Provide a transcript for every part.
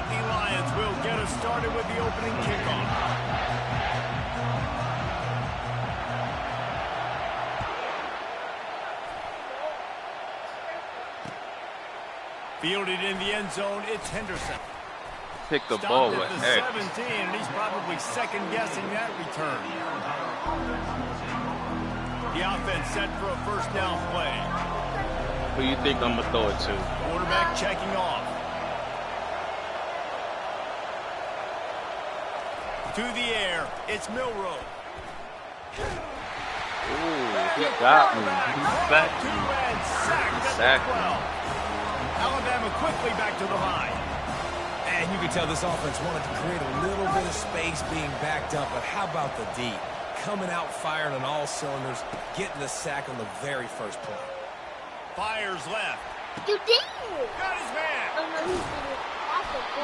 Nittany Lions will get us started with the opening kickoff. Fielded in the end zone, it's Henderson. Pick the ball with the 17, and he's probably second-guessing that return. The offense set for a first down play. Who you think I'm gonna throw it to? Quarterback checking off. To the air, it's Milroe. Ooh, he got me. He sacked me. Sacked me. Alabama quickly back to the line. And you can tell this offense wanted to create a little bit of space being backed up, but how about the D? Coming out firing on all cylinders, getting the sack on the very first play. Fires left. You did. Got his man.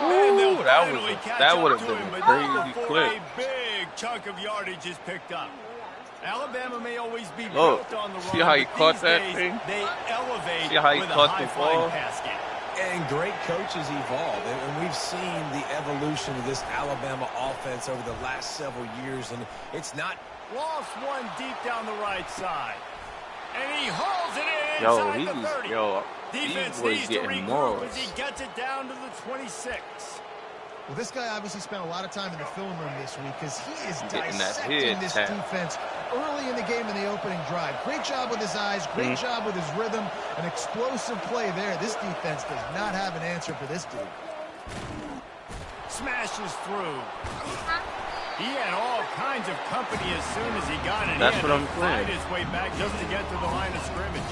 Ooh, that would have been a crazy clip. A big chunk of yardage is picked up. Alabama may always be built on the run. See how he caught that thing? They elevate see how he with caught a the high-flying ball? pass game. And great coaches evolve, and we've seen the evolution of this Alabama offense over the last several years, and it's not... Lost one deep down the right side. And he hauls it in inside the 30. Defense needs to regroup as he gets it down to the 26. Well, this guy obviously spent a lot of time in the film room this week because he is dissecting this defense early in the game in the opening drive. Great job with his eyes, great job with his rhythm, an explosive play there. This defense does not have an answer for this dude. Smashes through. He had all kinds of company as soon as he got it. That's what I'm saying. He had to fight his way back just to get to the line of scrimmage.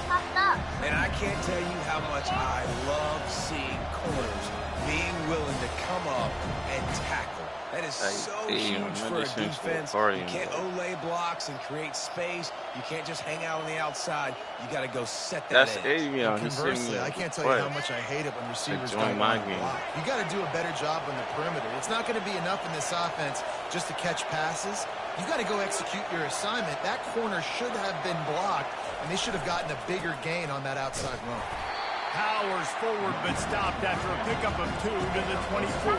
And I can't tell you how much I love seeing corners being willing to come up and tackle. That is so huge for a defense. You can't olay blocks and create space. You can't just hang out on the outside. You got to go set that edge. Conversely, I can't tell you how much I hate it when receivers don't block. You got to do a better job on the perimeter. It's not going to be enough in this offense just to catch passes. You got to go execute your assignment. That corner should have been blocked, and they should have gotten a bigger gain on that outside run. Powers forward, but stopped after a pickup of 2 to the 24.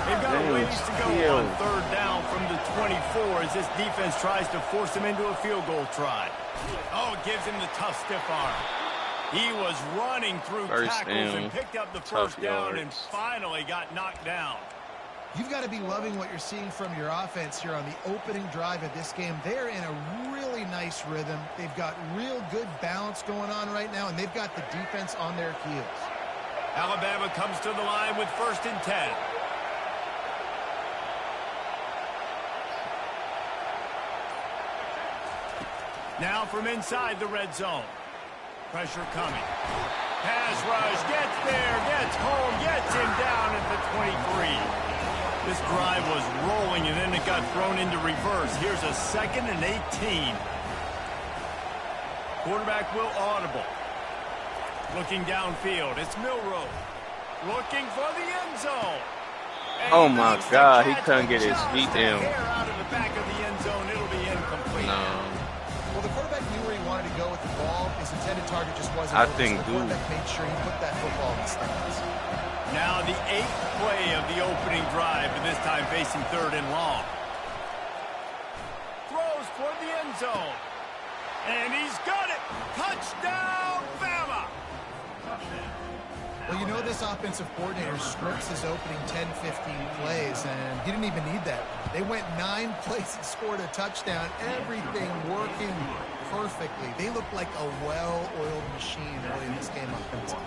They've got a ways to go on third down from the 24 as this defense tries to force him into a field goal try. Oh, it gives him the tough stiff arm. He was running through tackles and picked up the first down and finally got knocked down. You've got to be loving what you're seeing from your offense here on the opening drive of this game. They're in a really nice rhythm. They've got real good balance going on right now, and they've got the defense on their heels. Alabama comes to the line with 1st and 10. Now from inside the red zone. Pressure coming. Pass rush, gets there, gets home, gets him down at the 23. This drive was rolling, and then it got thrown into reverse. Here's a 2nd and 18. Quarterback will audible. Looking downfield, it's Milroe. Looking for the end zone. And oh, my God. He couldn't get his feet down. Out of the back of the end zone, it'll be incomplete. No. Well, the quarterback knew where he wanted to go with the ball. His intended target just wasn't I open, think so the quarterback made sure he put that football in the stands. Now the 8th play of the opening drive, and this time facing 3rd and long. Throws toward the end zone. And he's got it. Touchdown, Bama. Well, you know this offensive coordinator scripts his opening 10, 15 plays, and he didn't even need that. They went 9 plays and scored a touchdown. Everything working perfectly. They look like a well-oiled machine early in this game offensively.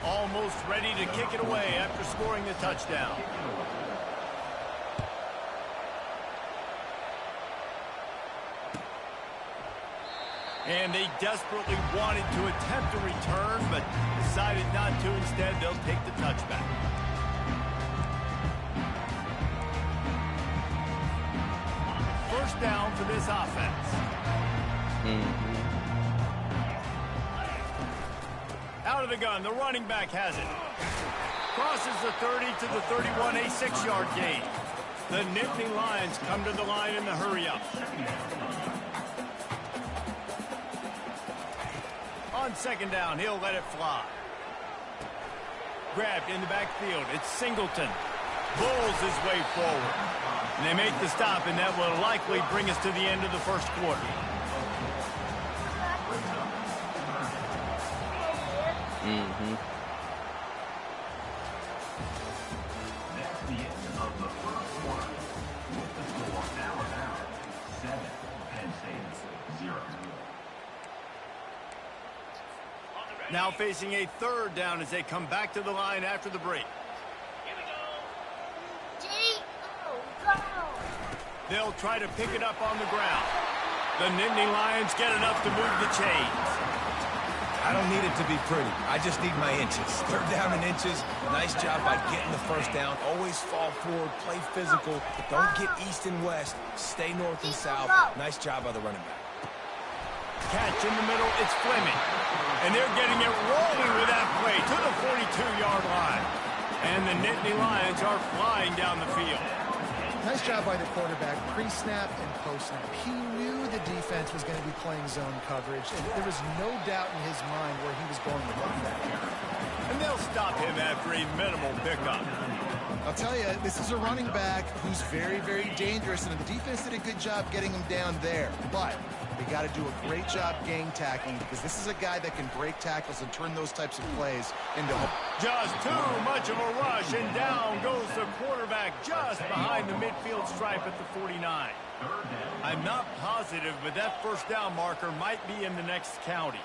Almost ready to kick it away after scoring the touchdown. And they desperately wanted to attempt a return, but decided not to. Instead, they'll take the touchback. First down for this offense. Out of the gun, the running back has it. Crosses the 30 to the 31, a 6-yard gain. The Nittany Lions come to the line in the hurry-up. On second down, he'll let it fly. Grabbed in the backfield. It's Singleton. Bulls his way forward. And they make the stop, and that will likely bring us to the end of the first quarter. Mm-hmm. That's the end of the first quarter. With the score now 7, Penn State 0. Now facing a third down as they come back to the line after the break. They'll try to pick it up on the ground. The Nittany Lions get enough to move the chains. I don't need it to be pretty. I just need my inches. Third down in inches. Nice job by getting the first down. Always fall forward, play physical. Don't get east and west. Stay north and south. Nice job by the running back. Catch in the middle, it's Fleming. And they're getting it rolling with that play to the 42-yard line. And the Nittany Lions are flying down the field. Nice job by the quarterback, pre-snap and post-snap. He knew the defense was going to be playing zone coverage, and there was no doubt in his mind where he was going with that. And they'll stop him after a minimal pickup. I'll tell you, this is a running back who's very, very dangerous, and the defense did a good job getting him down there. But they got to do a great job gang tackling, because this is a guy that can break tackles and turn those types of plays into hope. Just too much of a rush, and down goes the quarterback just behind the midfield stripe at the 49. I'm not positive, but that first down marker might be in the next county.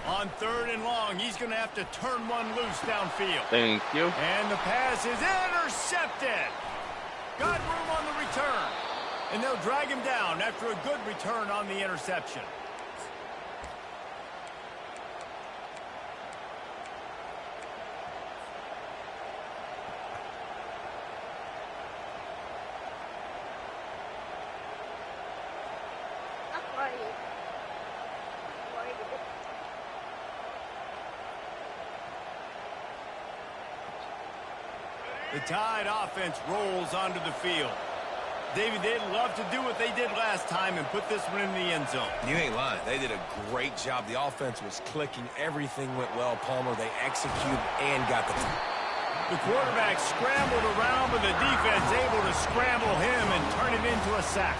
On third and long, he's going to have to turn one loose downfield. Thank you. And the pass is intercepted. Got room on the return. And they'll drag him down after a good return on the interception. The Tide offense rolls onto the field. David, they'd love to do what they did last time and put this one in the end zone. You ain't lying. They did a great job. The offense was clicking. Everything went well, Palmer. They executed and got the time. The quarterback scrambled around, but the defense able to scramble him and turn it into a sack.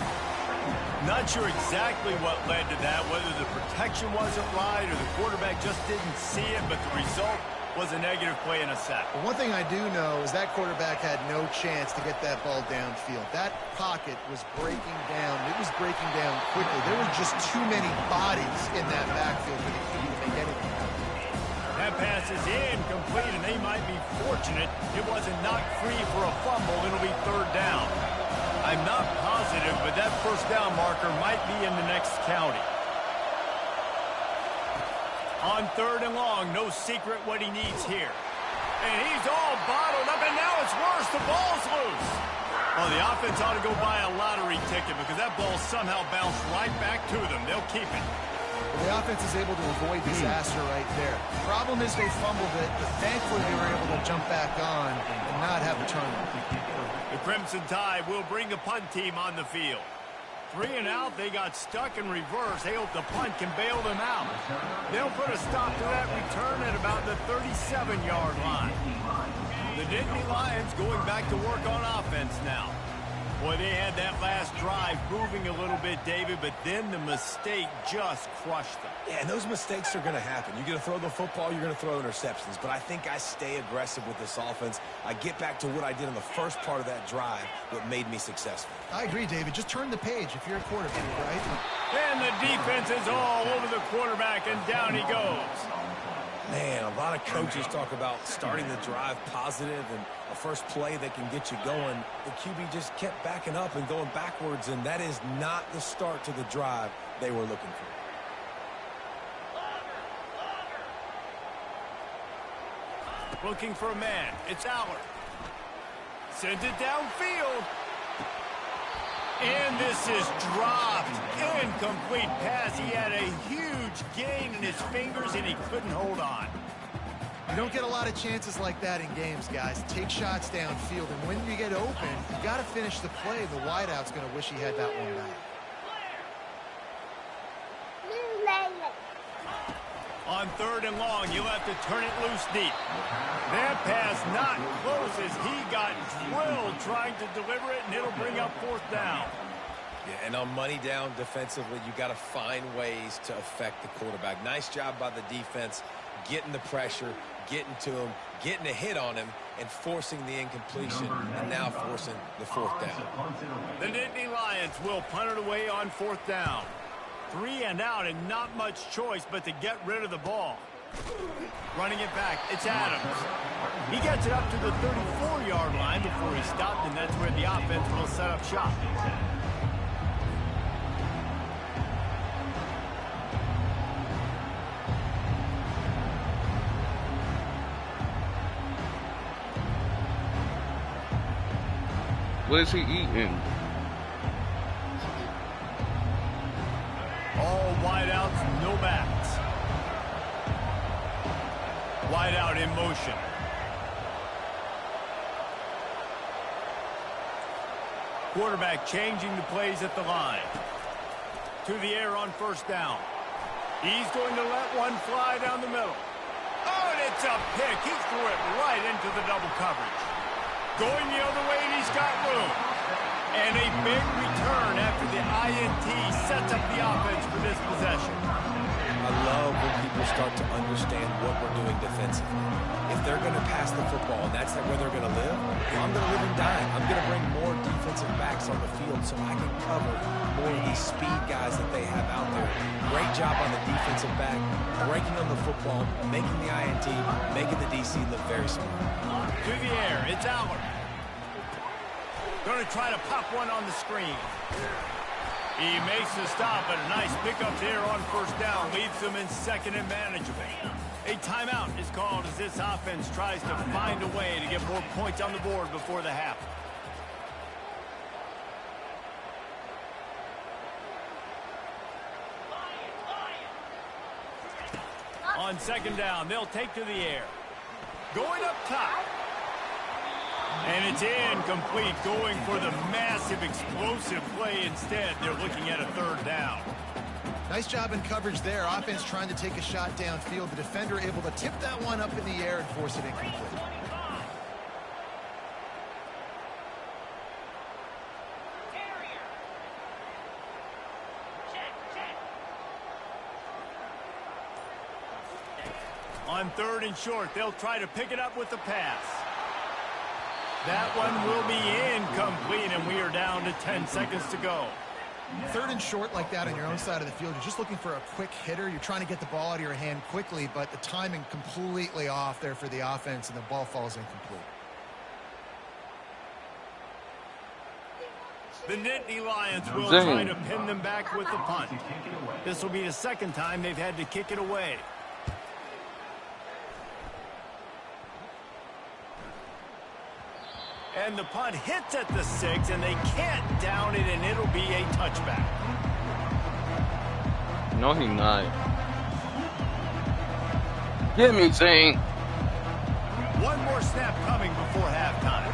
Not sure exactly what led to that, whether the protection wasn't right or the quarterback just didn't see it, but the result was a negative play and a sack. But one thing I do know is that quarterback had no chance to get that ball downfield. That pocket was breaking down. It was breaking down quickly. There were just too many bodies in that backfield for the QB to make anything happen. That pass is incomplete, and they might be fortunate it wasn't knocked free for a fumble. It'll be third down. I'm not positive, but that first down marker might be in the next county. On third and long, no secret what he needs here. And he's all bottled up, and now it's worse. The ball's loose. Well, the offense ought to go buy a lottery ticket because that ball somehow bounced right back to them. They'll keep it. Well, the offense is able to avoid disaster right there. The problem is they fumbled it, but thankfully they were able to jump back on and not have a turnover. The Crimson Tide will bring the punt team on the field. 3 and out, they got stuck in reverse. They hope the punt can bail them out. They'll put a stop to that return at about the 37-yard line. The Nittany Lions going back to work on offense now. Boy, they had that last drive moving a little bit, David, but then the mistake just crushed them. Yeah, and those mistakes are going to happen. You're going to throw the football, you're going to throw interceptions. But I think I stay aggressive with this offense. I get back to what I did in the first part of that drive, what made me successful. I agree, David. Just turn the page if you're a quarterback, right? And the defense is all over the quarterback, and down he goes. Man, a lot of coaches talk about starting the drive positive and a first play that can get you going. The QB just kept backing up and going backwards, and that is not the start to the drive they were looking for. Looking for a man. It's Allard. Sends it downfield. And this is dropped. Incomplete pass. He had a huge gain in his fingers, and he couldn't hold on. You don't get a lot of chances like that in games, guys. Take shots downfield, and when you get open, you got to finish the play. The wideout's going to wish he had that one back. On 3rd and long, you'll have to turn it loose deep. That pass not close as he got drilled trying to deliver it, and it'll bring up 4th down. Yeah, and on money down defensively, you got to find ways to affect the quarterback. Nice job by the defense, getting the pressure, getting to him, getting a hit on him, and forcing the incompletion, and now forcing the 4th down. The Nittany Lions will punt it away on 4th down. 3 and out, and not much choice but to get rid of the ball. Running it back, it's Adams. He gets it up to the 34-yard line before he stopped, and that's where the offense will set up shop. What is he eating? All wideouts, no backs. Wideout in motion. Quarterback changing the plays at the line. To the air on 1st down. He's going to let one fly down the middle. Oh, and it's a pick. He threw it right into the double coverage. Going the other way, and he's got room. And a big return after the INT sets up the offense for this possession. I love when people start to understand what we're doing defensively. If they're going to pass the football and that's where they're going to live, I'm going to live and die. I'm going to bring more defensive backs on the field so I can cover more of these speed guys that they have out there. Great job on the defensive back, breaking on the football, making the INT, making the DC look very smart. To the air, it's Allard. Going to try to pop one on the screen. He makes the stop, but a nice pickup there on 1st down. Leaves them in 2nd and manageable. A timeout is called as this offense tries to find a way to get more points on the board before the half. On 2nd down, they'll take to the air. Going up top. And it's incomplete, going for the massive explosive play instead. They're looking at a 3rd down. Nice job in coverage there. Offense trying to take a shot downfield. The defender able to tip that one up in the air and force it incomplete. On 3rd and short, they'll try to pick it up with the pass. That one will be incomplete, and we are down to 10 seconds to go. 3rd and short like that on your own side of the field, you're just looking for a quick hitter. You're trying to get the ball out of your hand quickly, but the timing completely off there for the offense, and the ball falls incomplete. The Nittany Lions will try to pin them back with the punt. This will be the 2nd time they've had to kick it away. And the punt hits at the 6, and they can't down it, and it'll be a touchback. No, he's not. Get me, Zane. One more snap coming before halftime.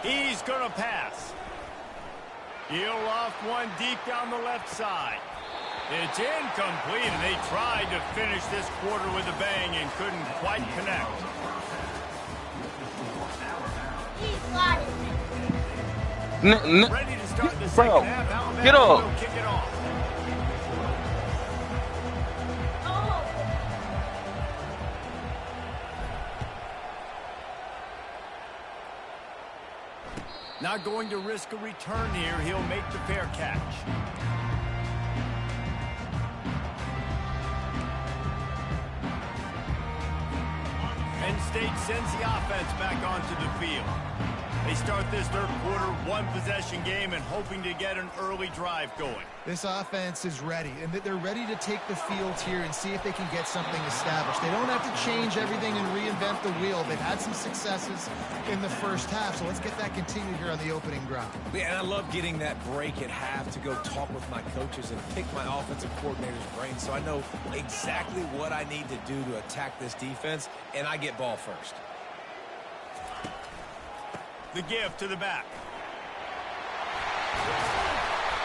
He's going to pass. He'll loft one deep down the left side. It's incomplete, and they tried to finish this quarter with a bang and couldn't quite connect. Ready to start the second half. Alabama get off. will kick it off. Not going to risk a return here. He'll make the fair catch. Penn State sends the offense back onto the field. They start this third quarter one-possession game and hoping to get an early drive going. This offense is ready, and they're ready to take the field here and see if they can get something established. They don't have to change everything and reinvent the wheel. They've had some successes in the first half, so let's get that continued here on the opening drive. Yeah, and I love getting that break at half to go talk with my coaches and pick my offensive coordinator's brain so I know exactly what I need to do to attack this defense, and I get ball first. The give to the back.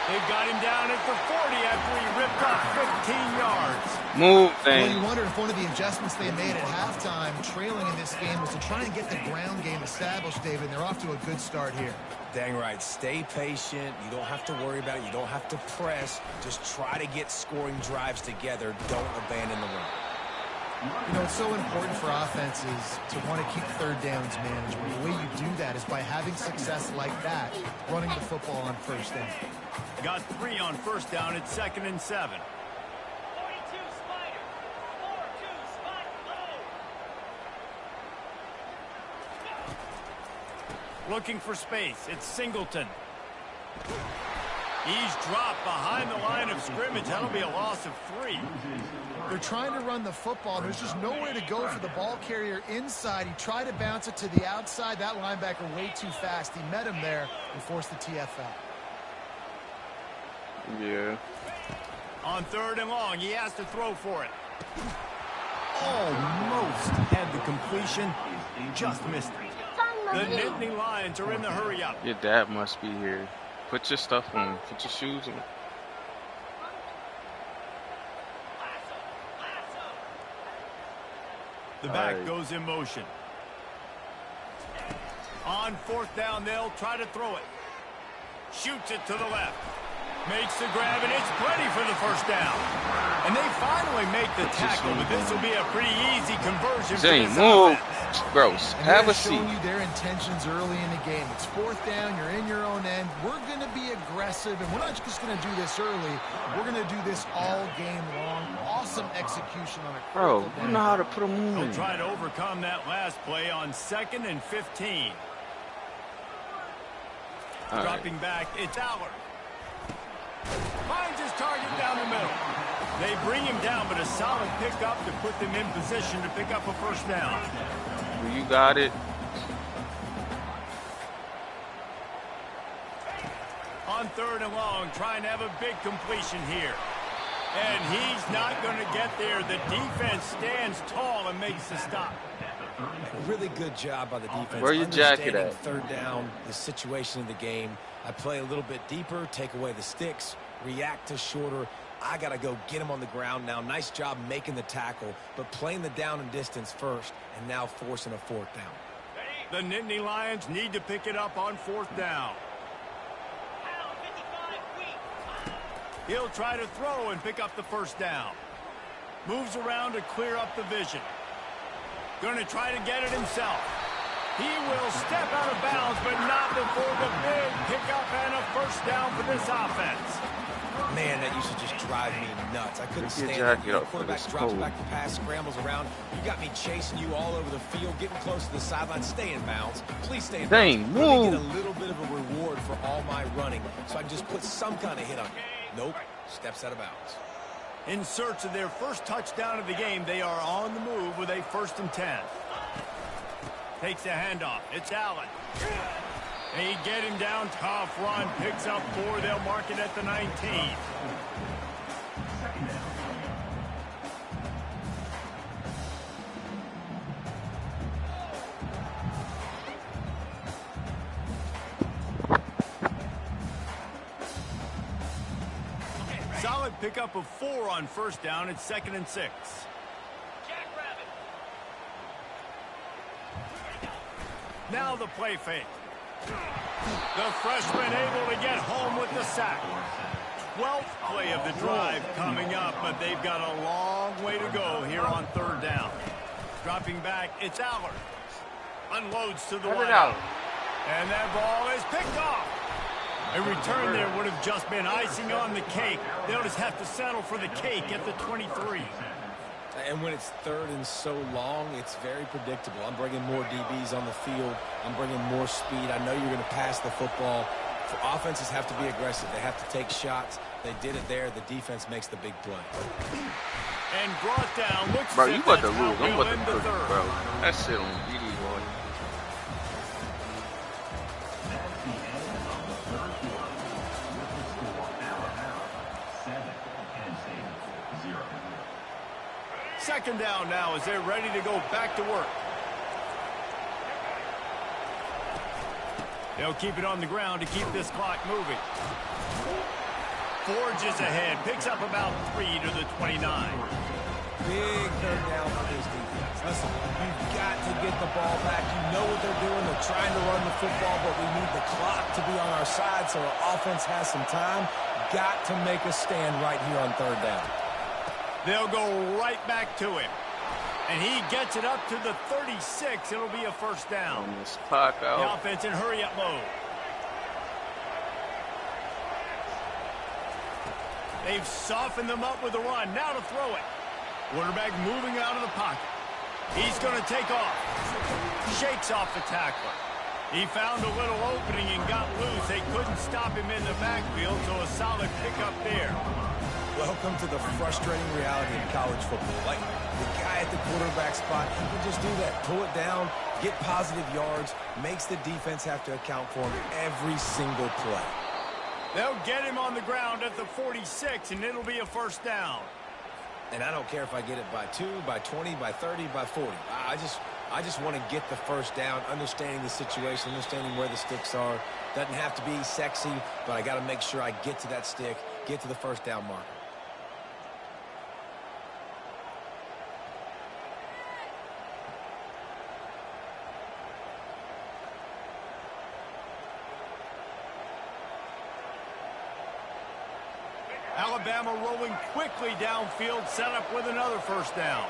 They've got him down at the 40 after he ripped off 15 yards. Move, Well, you wonder if one of the adjustments they made at halftime, trailing in this game, was to try and get the ground game established, David. They're off to a good start here. Dang right. Stay patient. You don't have to worry about it. You don't have to press. Just try to get scoring drives together. Don't abandon the run. You know, it's so important for offenses to want to keep third downs manageable. The way you do that is by having success like that, running the football on first down. Got 3 on first down at 2nd and 7. 42 Spider. 4-2 Spider. Looking for space. It's Singleton. He's dropped behind the line of scrimmage. That'll be a loss of 3. They're trying to run the football. There's just nowhere to go for the ball carrier inside. He tried to bounce it to the outside. That linebacker way too fast. He met him there and forced the TFL. Yeah. On 3rd and long, he has to throw for it. Almost had the completion. Just missed it. The Nittany Lions are in the hurry-up. Your dad must be here. Put your stuff on. Put your shoes on. The back goes in motion. On 4th down, they'll try to throw it. Shoots it to the left. Makes the grab, and it's plenty for the first down. And they finally make the tackle, but this will be a pretty easy conversion for this move. offense. Gross. And Have a showing seat. you their intentions early in the game. It's 4th down. You're in your own end. We're going to be aggressive, and we're not just going to do this early. We're going to do this all game long. Awesome execution on a critical Bro, down. you know how to put a move They'll in. try to overcome that last play on 2nd and 15. All right. Dropping back, it's Allard. Finds his target down the middle. They bring him down, but a solid pickup to put them in position to pick up a first down. You got it. On 3rd and long, trying to have a big completion here. And he's not going to get there. The defense stands tall and makes the stop. Really good job by the defense. Where your jacket Understanding at? 3rd down, the situation of the game. I play a little bit deeper, take away the sticks, react to shorter. I got to go get him on the ground now. Nice job making the tackle, but playing the down and distance first, and now forcing a 4th down. The Nittany Lions need to pick it up on 4th down. He'll try to throw and pick up the first down. Moves around to clear up the vision. Going to try to get it himself. He will step out of bounds, but not before the big pickup and a first down for this offense. Man, that used to just drive me nuts. I couldn't Your stand jacket it. up The for quarterback this drops cold. back the pass, scrambles around. You got me chasing you all over the field, getting close to the sideline. Stay in bounds. Please stay in Dang, bounds. Let me move. get a little bit of a reward for all my running, so I can just put some kind of hit on you. Nope. Steps out of bounds. In search of their first touchdown of the game, they are on the move with a 1st and 10. Takes a handoff. It's Allen. They get him down. Tough run. Picks up 4. They'll mark it at the 19. Solid pickup of 4 on first down. It's 2nd and 6. Now the play fake. The freshman able to get home with the sack. 12th play of the drive coming up, but they've got a long way to go here on 3rd down. Dropping back, it's Allard. Unloads to the wideout. And that ball is picked off. A return there would have just been icing on the cake. They'll just have to settle for the cake at the 23. And when it's third and so long, it's very predictable. I'm bringing more DBs on the field. I'm bringing more speed. I know you're going to pass the football. Offenses have to be aggressive. They have to take shots. They did it there. The defense makes the big play. And brought down. Looks bro, you about to lose. I'm about to cook you, bro. That's it on BD, boy. That's the end of the third quarter. With the score now about 7, Penn State 0. Second down now as they're ready to go back to work. They'll keep it on the ground to keep this clock moving. Forges ahead, picks up about 3 to the 29. Big third down for this defense. Listen, you've got to get the ball back. You know what they're doing. They're trying to run the football, but we need the clock to be on our side so our offense has some time. Got to make a stand right here on third down. They'll go right back to him. And he gets it up to the 36. It'll be a first down. On this clock out. The offense in hurry-up mode. They've softened them up with a run. Now to throw it. Quarterback moving out of the pocket. He's going to take off. Shakes off the tackler. He found a little opening and got loose. They couldn't stop him in the backfield, so a solid pickup there. Welcome to the frustrating reality of college football. Like, the guy at the quarterback spot, he can just do that. Pull it down, get positive yards, makes the defense have to account for him every single play. They'll get him on the ground at the 46, and it'll be a first down. And I don't care if I get it by 2, by 20, by 30, by 40. I just want to get the first down, understanding the situation, understanding where the sticks are. Doesn't have to be sexy, but I got to make sure I get to that stick, get to the first down marker. Alabama rolling quickly downfield, set up with another first down.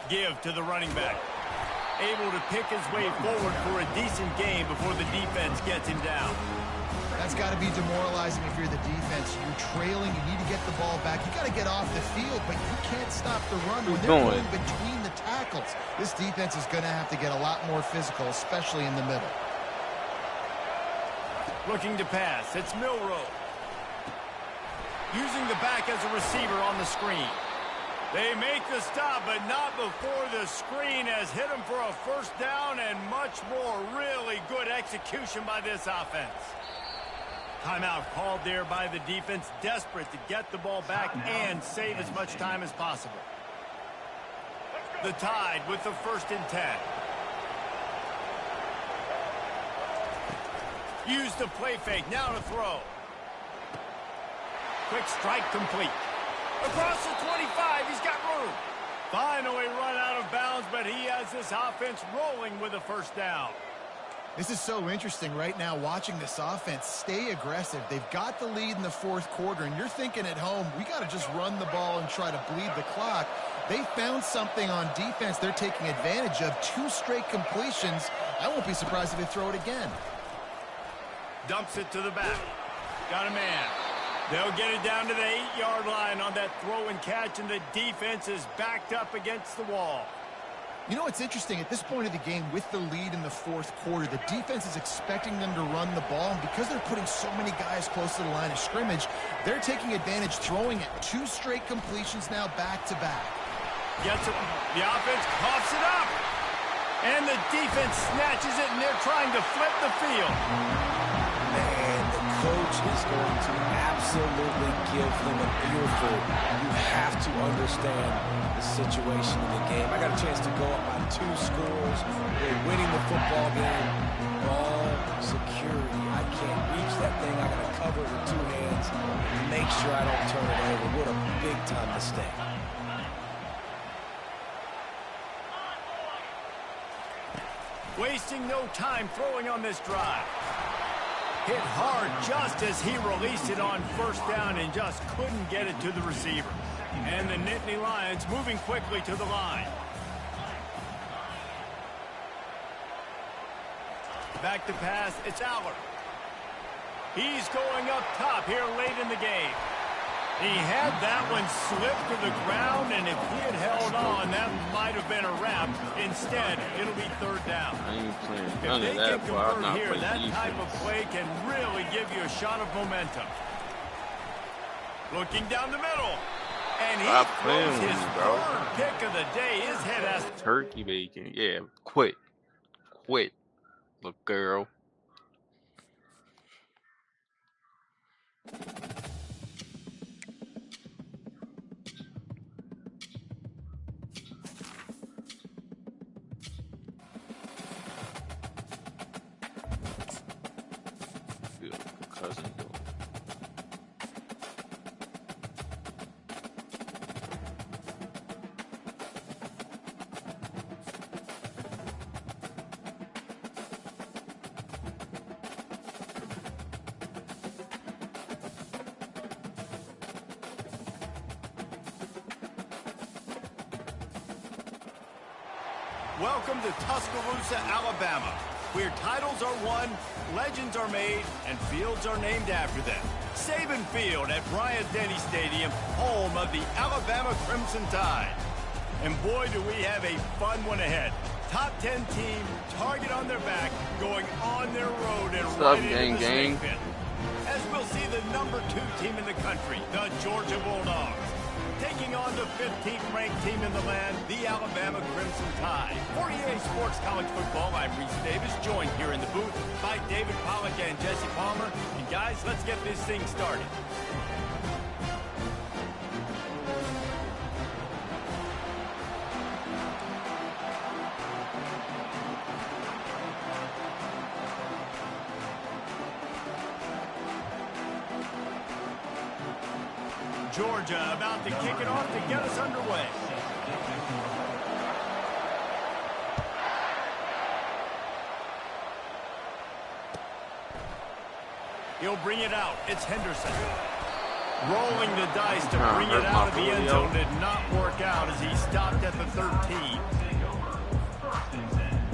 Give to the running back. Able to pick his way forward for a decent gain before the defense gets him down. That's got to be demoralizing if you're the defense. You're trailing. You need to get the ball back. You got to get off the field, but you can't stop the run when they're going between the tackles. This defense is going to have to get a lot more physical, especially in the middle. Looking to pass. It's Milroe. Using the back as a receiver on the screen. They make the stop, but not before the screen has hit them for a first down and much more. Really good execution by this offense. Timeout called there by the defense, desperate to get the ball back and save as much time as possible. The Tide with the 1st and 10. Use the play fake, now to throw. Quick strike complete. Across the 25, he's got room. Finally run out of bounds, but he has this offense rolling with a first down. This is so interesting right now, watching this offense stay aggressive. They've got the lead in the 4th quarter, and you're thinking at home, we got to just run the ball and try to bleed the clock. They found something on defense they're taking advantage of. 2 straight completions. I won't be surprised if they throw it again. Dumps it to the back. Got a man. They'll get it down to the 8-yard line on that throw and catch, and the defense is backed up against the wall. You know, it's interesting. At this point of the game, with the lead in the 4th quarter, the defense is expecting them to run the ball, and because they're putting so many guys close to the line of scrimmage, they're taking advantage, throwing it. 2 straight completions now back-to-back. Gets it. The offense coughs it up. And the defense snatches it, and they're trying to flip the field. Man, the coach is going to absolutely give them an earful. You have to understand the situation in the game. I got a chance to go up by 2 scores. We're winning the football game. Ball security. I can't reach that thing. I got to cover it with 2 hands. Make sure I don't turn it over. What a big-time mistake. Wasting no time throwing on this drive. Hit hard just as he released it on first down and just couldn't get it to the receiver. And the Nittany Lions moving quickly to the line. Back to pass, it's Aller. He's going up top here late in the game. He had that one slip to the ground, and if he had held on, that might have been a wrap. Instead, it'll be third down. I ain't playing If none they of that, can bro. I'm convert not here, playing that defense. type of play can really give you a shot of momentum. Looking down the middle. And he throws his third pick of the day. His head has turkey bacon. Yeah, quit. Quit, little girl. Cousin doing. Welcome to Tuscaloosa, Alabama, where titles are won, legends are made, and fields are named after them. Saban Field at Bryant-Denny Stadium, home of the Alabama Crimson Tide. And boy, do we have a fun one ahead. Top 10 team, target on their back, going on their road and right into the snake pit. As we'll see the number 2 team in the country, the Georgia Bulldogs, taking on the 15th ranked team in the land, the Alabama Crimson Tide. For EA Sports College Football, I'm Reese Davis, joined here in the booth by David Pollack and Jesse Palmer. And guys, let's get this thing started. Georgia about to kick it off to get us underway. He'll bring it out. It's Henderson. Rolling the dice to bring it out of the end zone did not work out as he stopped at the 13.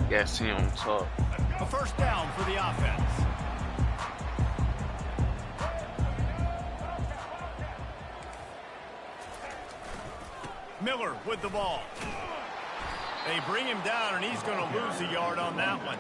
Yeah, see him on top. A first down for the offense. Miller with the ball. They bring him down, and he's going to lose a yard on that one.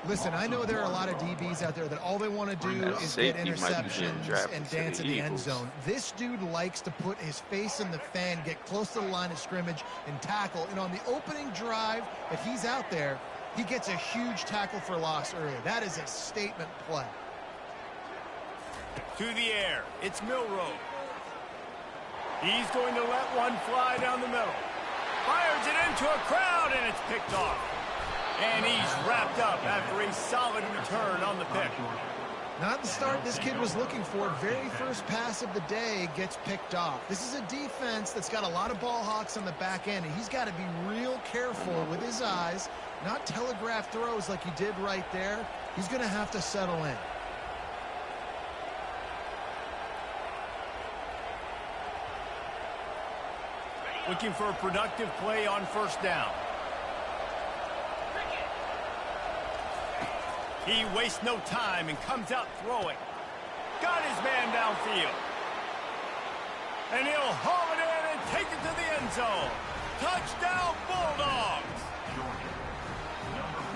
Listen, I know there are a lot of DBs out there that all they want to do is get interceptions and dance in the end zone. This dude likes to put his face in the fan, get close to the line of scrimmage, and tackle. And on the opening drive, if he's out there, he gets a huge tackle for loss early. That is a statement play. To the air, it's Milroe. He's going to let one fly down the middle. Fires it into a crowd, and it's picked off. And he's wrapped up after a solid return on the pick. Not the start this kid was looking for. Very first pass of the day gets picked off. This is a defense that's got a lot of ball hawks on the back end, and he's got to be real careful with his eyes, not telegraph throws like he did right there. He's going to have to settle in. Looking for a productive play on first down. He wastes no time and comes out throwing. Got his man downfield. And he'll haul it in and take it to the end zone. Touchdown, Bulldogs!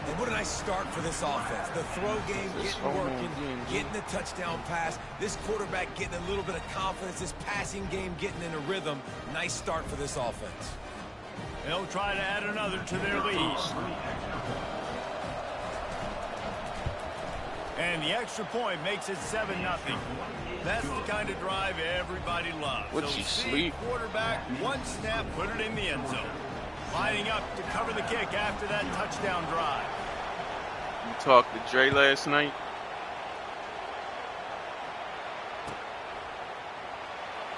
And what a nice start for this offense. The throw game getting working, getting the touchdown pass. This quarterback getting a little bit of confidence. This passing game getting in a rhythm. Nice start for this offense. They'll try to add another to their lead. And the extra point makes it 7-0. That's the kind of drive everybody loves. Would she sleep? Quarterback, one snap, put it in the end zone. Lining up to cover the kick after that touchdown drive. You talked to Dre last night?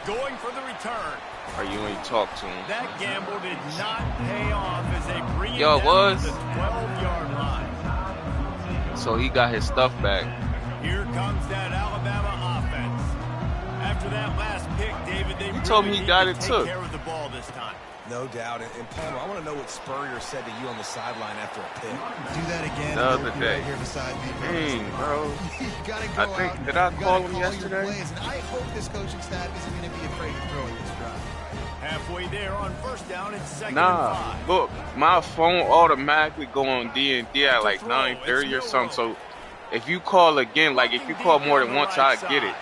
Going for the return. Or you ain't talked to him? That gamble did not pay off as they bring it Yo, down was to the 12-yard line. So he got his stuff back. Here comes that Alabama offense. After that last pick, David, they told me he got it take took. care of the ball this time. No doubt. And Palmer, I want to know what Spurrier said to you on the sideline after a pick. Do that again. The other day. Right here beside me, Dang, bro. You gotta go out. Did I call him your yesterday? plays, and I hope this coaching staff isn't going to be afraid to throw it this drive. Halfway there on first down, it's second and Nah, 5. look, my phone automatically go on D&D at like 9:30 or something. So if you call again, like if you call more than once, I get it.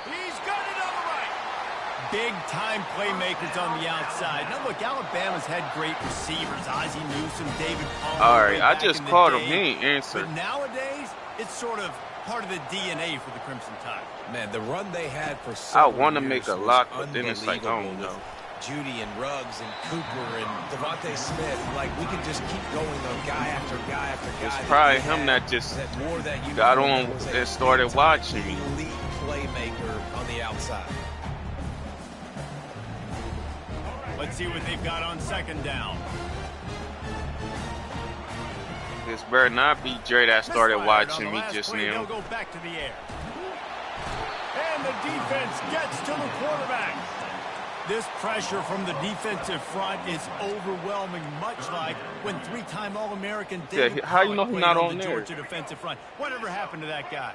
He's got it on the right. Big-time playmakers on the outside. Now, look, Alabama's had great receivers. Ozzie Newsome, David Palmer. All right, I just called him. He ain't answered. But nowadays, it's sort of part of the DNA for the Crimson Tide. Man, the run they had for I want to make a lock, but then it's like, I don't know. Judy and Ruggs and Cooper and Devontae Smith, like we could just keep going on guy after guy after guy. It's probably him that just got on and started watching me. Elite playmaker on the outside. Let's see what they've got on second down. This better not be Dre that started watching me just now. They'll go back to the air. And the defense gets to the quarterback. This pressure from the defensive front is overwhelming, much like when three-time All-American David how you know he's not on the there? Georgia defensive front. Whatever happened to that guy?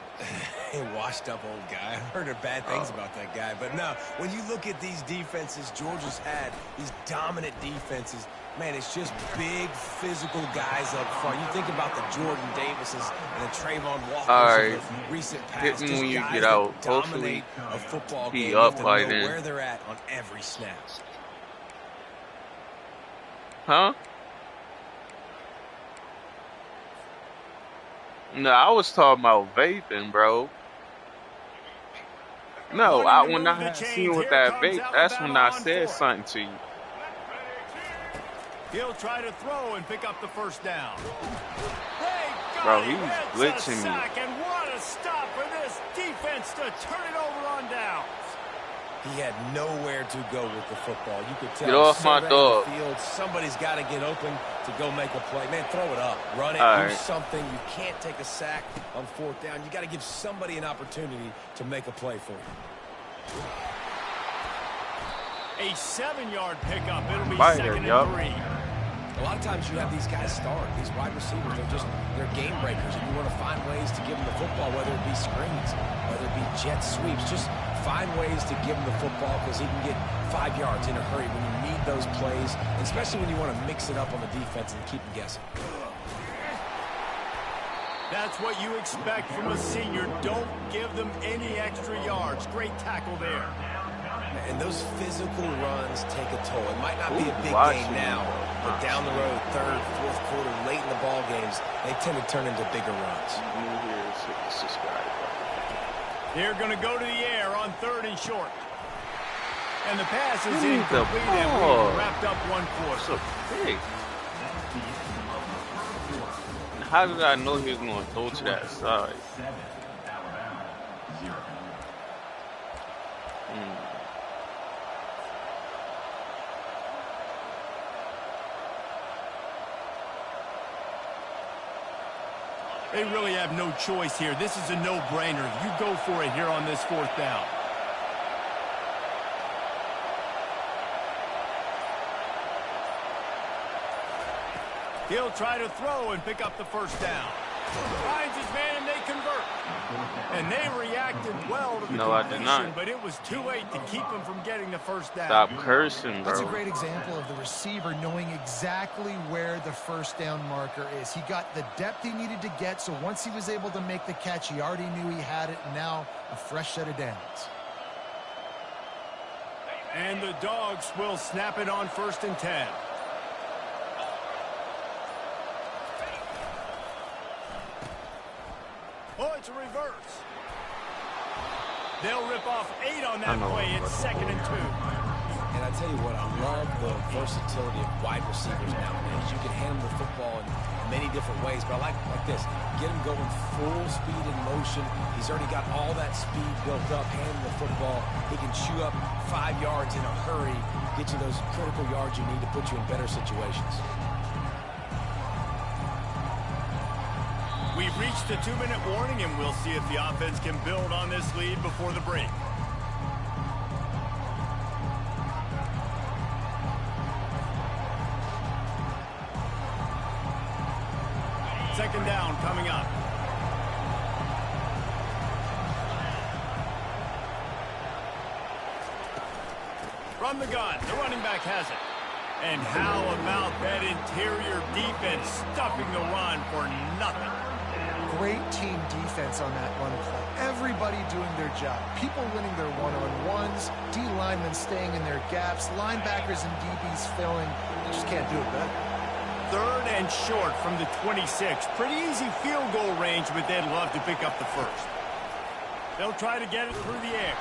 A washed-up old guy. I've heard bad things about that guy. But no, when you look at these defenses Georgia's had, these dominant defenses, man, it's just big, physical guys up front. You think about the Jordan Davises and the Trayvon Walkers of the recent past. Hit me when you guys get that out. dominate Hopefully a football he game. up You have to by know then. where they're at on every snap. Huh? No, I was talking about vaping, bro. No, when I had seen with that vape, that's when I said something to you. He'll try to throw and pick up the first down. Bro, he's glitching me. And what a stop for this defense to turn it over on downs. He had nowhere to go with the football. You could tell. Get off my dog. Field. Somebody's got to get open to go make a play. Man, throw it up. Run it. Do something. You can't take a sack on fourth down. You got to give somebody an opportunity to make a play for you. A 7-yard pickup. It'll be Spider, second and 3. A lot of times you have these guys start. These wide receivers, they're game breakers, and you want to find ways to give them the football, whether it be screens, whether it be jet sweeps. Just find ways to give him the football because he can get 5 yards in a hurry when you need those plays, especially when you want to mix it up on the defense and keep them guessing. That's what you expect from a senior. Don't give them any extra yards. Great tackle there. And those physical runs take a toll. It might not be a big game now, but down the road, third, fourth quarter, late in the ball games, they tend to turn into bigger runs. They're going to go to the air on third and short. And the pass is incomplete, and we wrapped up one quarter. So big. How did I know he was going to throw to that side? They really have no choice here. This is a no-brainer. You go for it here on this fourth down. He'll try to throw and pick up the first down. Finds his man and they convert. And they reacted well to the completion, but it was too late to keep him from getting the first down. Stop cursing, bro. That's a great example of the receiver knowing exactly where the first down marker is. He got the depth he needed to get, so once he was able to make the catch, he already knew he had it, and now a fresh set of downs. And the Dogs will snap it on 1st and 10. Oh, it's a reverse. They'll rip off 8 on that play. It's 2nd and 2. And I tell you what, I love the versatility of wide receivers nowadays. You can hand them the football in many different ways, but I like this. Get him going full speed in motion. He's already got all that speed built up. Hand him the football. He can chew up 5 yards in a hurry, get you those critical yards you need to put you in better situations. We've reached the 2-minute warning, and we'll see if the offense can build on this lead before the break. coming up. From the gun, the running back has it. And how about that interior defense stuffing the run for nothing? Great team defense on that run play. Everybody doing their job. People winning their one-on-ones, D linemen staying in their gaps, linebackers and DBs filling. They just can't do it better. 3rd and short from the 26. Pretty easy field goal range, but they'd love to pick up the first. They'll try to get it through the air.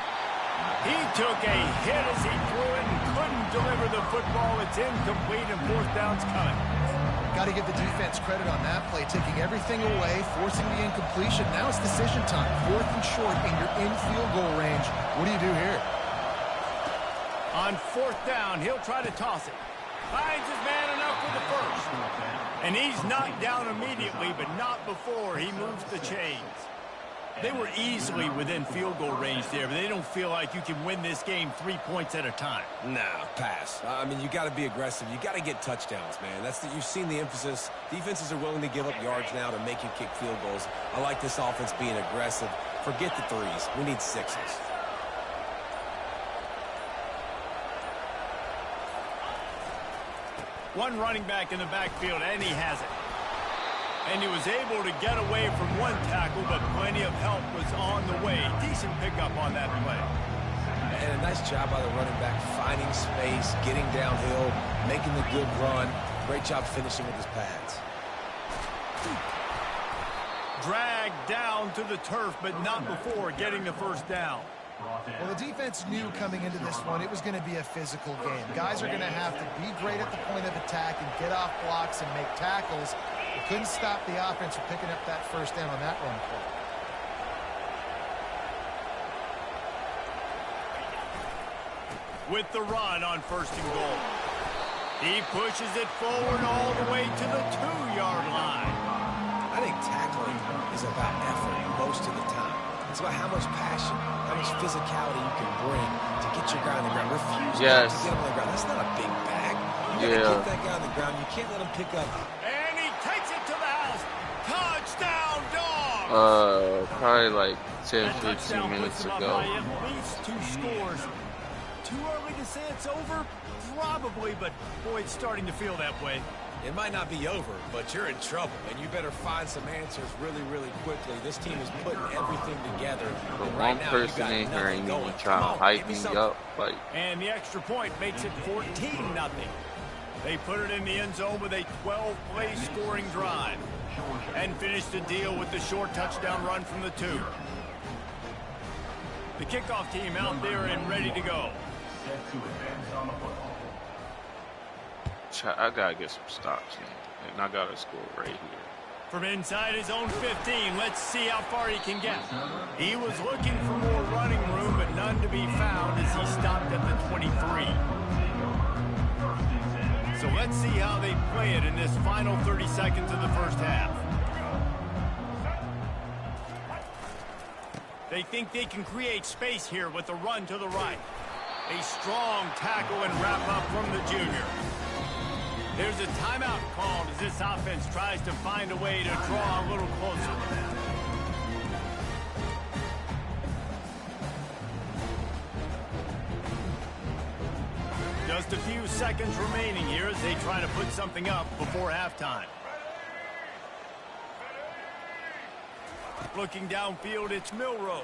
He took a hit as he threw it and couldn't deliver the football. It's incomplete and 4th down's coming. Got to give the defense credit on that play, taking everything away, forcing the incompletion. Now it's decision time. 4th and short, and you're in field goal range. What do you do here? On 4th down, he'll try to toss it. Finds his man enough for the first. And he's knocked down immediately, but not before he moves the chains. They were easily within field goal range there, but they don't feel like you can win this game 3 points at a time. Nah, pass. I mean, you got to be aggressive. You got to get touchdowns, man. You've seen the emphasis. Defenses are willing to give up yards now to make you kick field goals. I like this offense being aggressive. Forget the threes. We need 6s. One running back in the backfield, and he has it. And he was able to get away from one tackle, but plenty of help was on the way. Decent pickup on that play. And a nice job by the running back, finding space, getting downhill, making the good run. Great job finishing with his pads. Dragged down to the turf, but not before getting the first down. Well, the defense knew coming into this one it was going to be a physical game. Guys are going to have to be great at the point of attack and get off blocks and make tackles. They couldn't stop the offense from picking up that first down on that run play. With the run on 1st and goal. He pushes it forward all the way to the 2-yard line. I think tackling is about effort most of the time. It's about how much passion, how much physicality you can bring to get your guy on the ground. Refuse not to get him on the ground. That's not a big bag. You gotta get that guy on the ground. You can't let him pick up. And he takes it to the house. Touchdown, dog! Probably like 10, 15 minutes ago. At least 2 scores. Too early to say it's over? Probably, but boy, it's starting to feel that way. It might not be over, but you're in trouble, and you better find some answers really, really quickly. This team is putting everything together. But one person in here ain't even trying to hype me up. Like, and the extra point makes it 14-0. They put it in the end zone with a 12-play scoring drive and finish the deal with the short touchdown run from the 2. The kickoff team out there and ready to go. I gotta get some stops, man. And I gotta score right here. From inside his own 15, let's see how far he can get. He was looking for more running room, but none to be found as he stopped at the 23. So let's see how they play it in this final 30 seconds of the first half. They think they can create space here with the run to the right. A strong tackle and wrap up from the junior. There's a timeout called as this offense tries to find a way to draw a little closer. Just a few seconds remaining here as they try to put something up before halftime. Looking downfield, it's Milrow.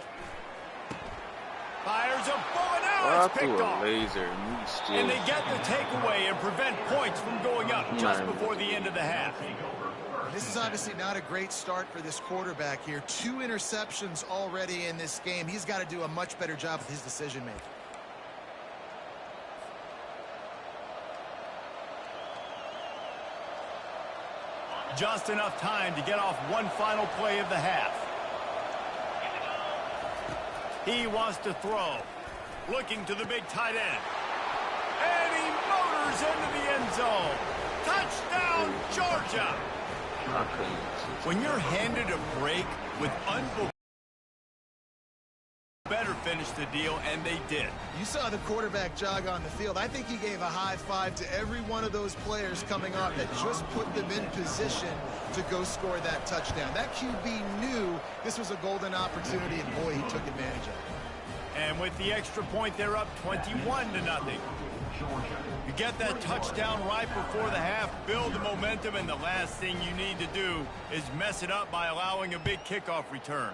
Fires a bullet out. It's picked off. Laser, and they get the takeaway and prevent points from going up just before the end of the half. This is obviously not a great start for this quarterback here. 2 interceptions already in this game. He's got to do a much better job with his decision-making. Just enough time to get off one final play of the half. He wants to throw. Looking to the big tight end. And he motors into the end zone. Touchdown, Georgia. When you're handed a break with unbelievable better finish the deal, and they did. You saw the quarterback jog on the field. I think he gave a high five to every one of those players coming off that just put them in position to go score that touchdown. That QB knew this was a golden opportunity, and boy, he took advantage of it. And with the extra point, they're up 21-0. You get that touchdown right before the half, build the momentum, and the last thing you need to do is mess it up by allowing a big kickoff return.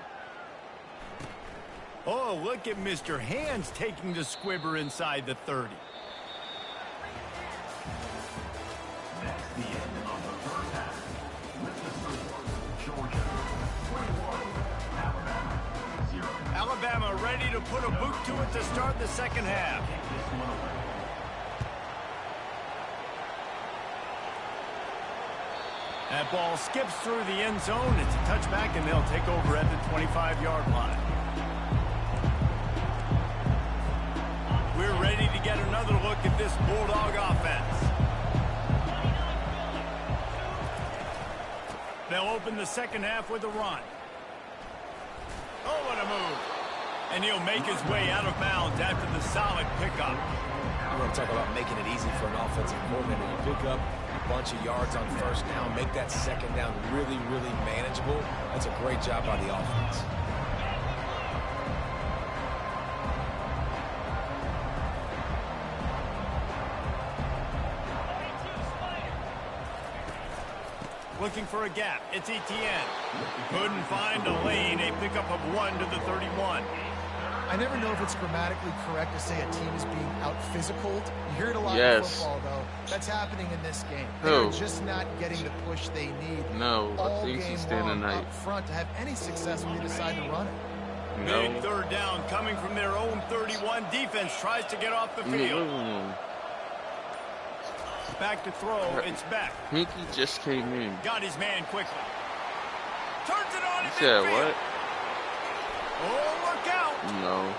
Oh, look at Mr. Hands taking the squibber inside the 30. That's the end of the first half. With the score, Georgia 21, Alabama 0. Alabama ready to put a boot to it to start the second half. This one away. That ball skips through the end zone. It's a touchback, and they'll take over at the 25-yard line. We're ready to get another look at this Bulldog offense. They'll open the second half with a run. Oh, what a move. And he'll make his way out of bounds after the solid pickup. You want to talk about making it easy for an offensive coordinator. You pick up a bunch of yards on first down, make that second down really, really manageable. That's a great job by the offense. Looking for a gap. It's Etienne. Couldn't find a lane. A pickup of 1 to the 31. I never know if it's grammatically correct to say a team is being out-physicaled. You hear it a lot in football, though. That's happening in this game. They're just not getting the push they need all game long up front to have any success when they decide to run it. Big third down coming from their own 31. Defense tries to get off the field. Back to throw. It's back. Mickey just came in. Got his man quickly. Turns it on. You said what? Oh, look out. No.